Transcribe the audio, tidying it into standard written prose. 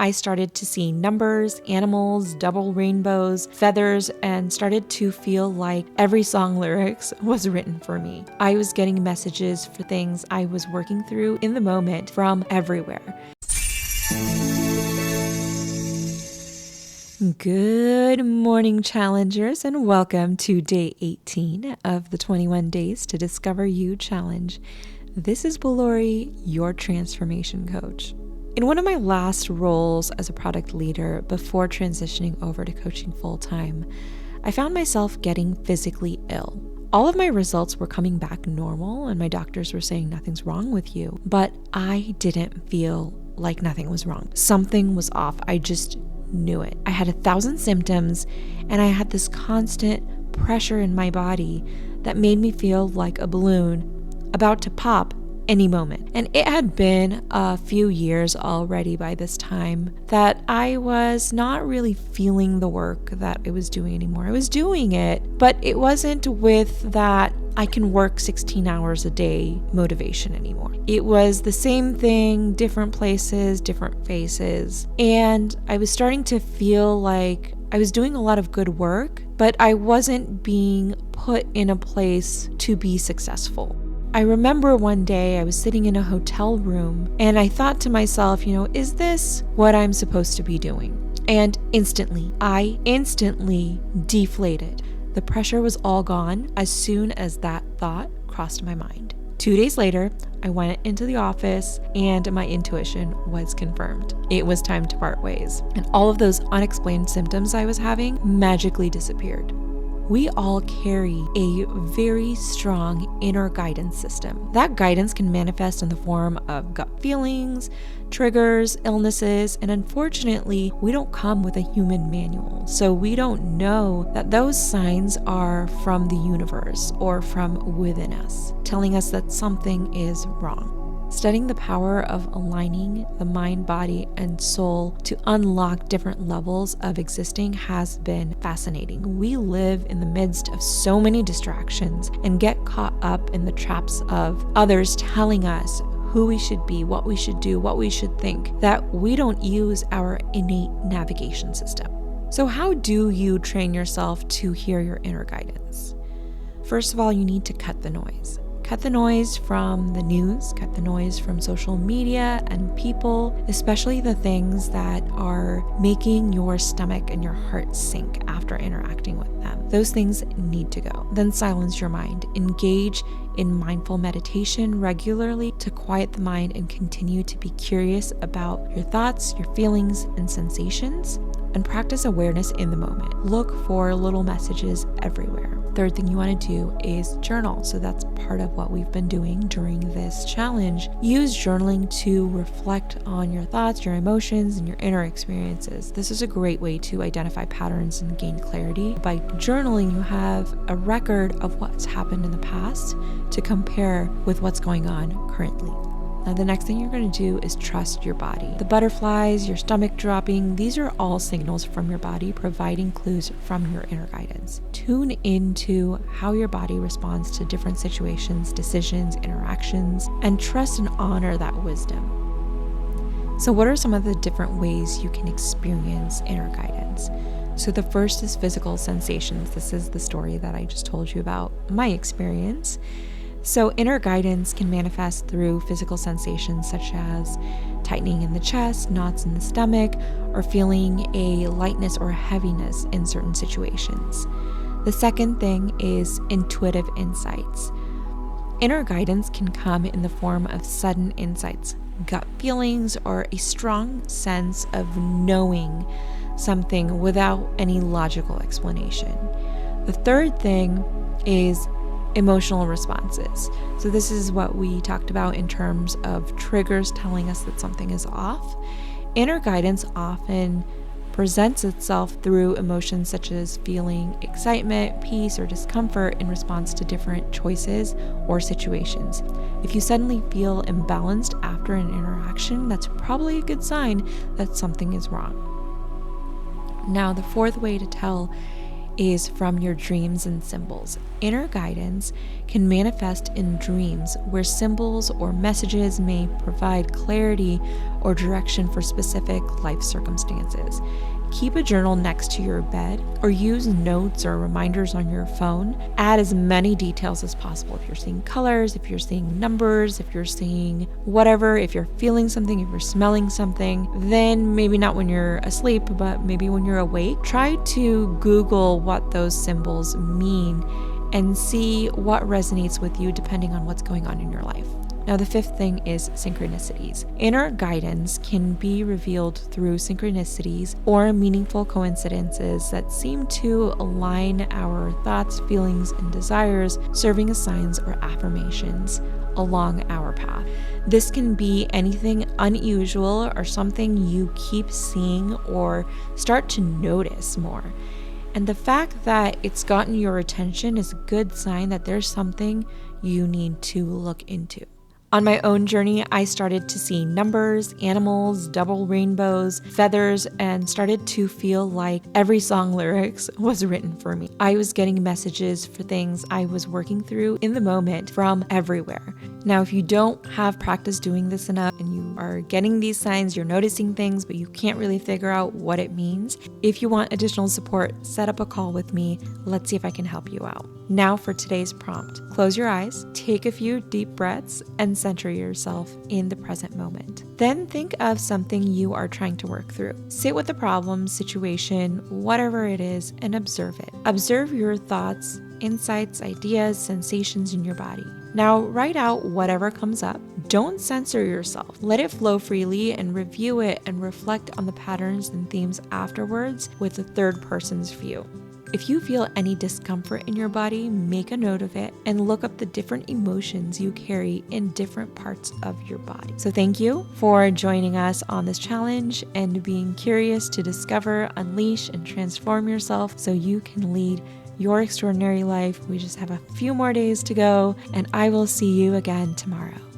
I started to see numbers, animals, double rainbows, feathers, and started to feel like every song lyrics was written for me. I was getting messages for things I was working through in the moment from everywhere. Good morning, challengers, and welcome to day 18 of the 21 Days to Discover You Challenge. This is Balori, your transformation coach. In one of my last roles as a product leader before transitioning over to coaching full-time, I found myself getting physically ill. All of my results were coming back normal and my doctors were saying nothing's wrong with you, but I didn't feel like nothing was wrong. Something was off. I just knew it. I had 1,000 symptoms and I had this constant pressure in my body that made me feel like a balloon about to pop any moment. And it had been a few years already by this time that I was not really feeling the work that I was doing anymore. I was doing it, but it wasn't with that I can work 16 hours a day motivation anymore. It was the same thing, different places, different faces. And I was starting to feel like I was doing a lot of good work, but I wasn't being put in a place to be successful. I remember one day I was sitting in a hotel room and I thought to myself, is this what I'm supposed to be doing? And I instantly deflated. The pressure was all gone as soon as that thought crossed my mind. 2 days later, I went into the office and my intuition was confirmed. It was time to part ways. And all of those unexplained symptoms I was having magically disappeared. We all carry a very strong inner guidance system. That guidance can manifest in the form of gut feelings, triggers, illnesses, and unfortunately, we don't come with a human manual. So we don't know that those signs are from the universe or from within us, telling us that something is wrong. Studying the power of aligning the mind, body, and soul to unlock different levels of existing has been fascinating. We live in the midst of so many distractions and get caught up in the traps of others telling us who we should be, what we should do, what we should think, that we don't use our innate navigation system. So how do you train yourself to hear your inner guidance? First of all, you need to cut the noise. Cut the noise from the news, cut the noise from social media and people, especially the things that are making your stomach and your heart sink after interacting with them. Those things need to go. Then silence your mind. Engage in mindful meditation regularly to quiet the mind and continue to be curious about your thoughts, your feelings, and sensations, and practice awareness in the moment. Look for little messages everywhere. Third thing you want to do is journal. So that's part of what we've been doing during this challenge. Use journaling to reflect on your thoughts, your emotions, and your inner experiences. This is a great way to identify patterns and gain clarity. By journaling, you have a record of what's happened in the past to compare with what's going on currently. Now, the next thing you're going to do is trust your body. The butterflies, your stomach dropping, these are all signals from your body providing clues from your inner guidance. Tune into how your body responds to different situations, decisions, interactions, and trust and honor that wisdom. So what are some of the different ways you can experience inner guidance? So the first is physical sensations. This is the story that I just told you about my experience. So inner guidance can manifest through physical sensations such as tightening in the chest, knots in the stomach, or feeling a lightness or heaviness in certain situations. The second thing is intuitive insights. Inner guidance can come in the form of sudden insights, gut feelings, or a strong sense of knowing something without any logical explanation. The third thing is emotional responses. So this is what we talked about in terms of triggers telling us that something is off. Inner guidance often presents itself through emotions such as feeling excitement, peace, or discomfort in response to different choices or situations. If you suddenly feel imbalanced after an interaction, that's probably a good sign that something is wrong. Now, the fourth way to tell is from your dreams and symbols. Inner guidance can manifest in dreams where symbols or messages may provide clarity or direction for specific life circumstances. Keep a journal next to your bed or use notes or reminders on your phone. Add as many details as possible. If you're seeing colors, if you're seeing numbers, if you're seeing whatever, if you're feeling something, if you're smelling something, then maybe not when you're asleep, but maybe when you're awake, try to Google what those symbols mean and see what resonates with you depending on what's going on in your life. Now, the fifth thing is synchronicities. Inner guidance can be revealed through synchronicities or meaningful coincidences that seem to align our thoughts, feelings, and desires, serving as signs or affirmations along our path. This can be anything unusual or something you keep seeing or start to notice more. And the fact that it's gotten your attention is a good sign that there's something you need to look into. On my own journey, I started to see numbers, animals, double rainbows, feathers, and started to feel like every song lyrics was written for me. I was getting messages for things I was working through in the moment from everywhere. Now, if you don't have practice doing this enough and you are getting these signs, you're noticing things, but you can't really figure out what it means, if you want additional support, set up a call with me. Let's see if I can help you out. Now for today's prompt. Close your eyes, take a few deep breaths, and center yourself in the present moment. Then think of something you are trying to work through. Sit with the problem, situation, whatever it is, and observe it. Observe your thoughts, insights, ideas, sensations in your body. Now write out whatever comes up. Don't censor yourself. Let it flow freely and review it and reflect on the patterns and themes afterwards with a third person's view. If you feel any discomfort in your body, make a note of it and look up the different emotions you carry in different parts of your body. So thank you for joining us on this challenge and being curious to discover, unleash, and transform yourself so you can lead your extraordinary life. We just have a few more days to go, and I will see you again tomorrow.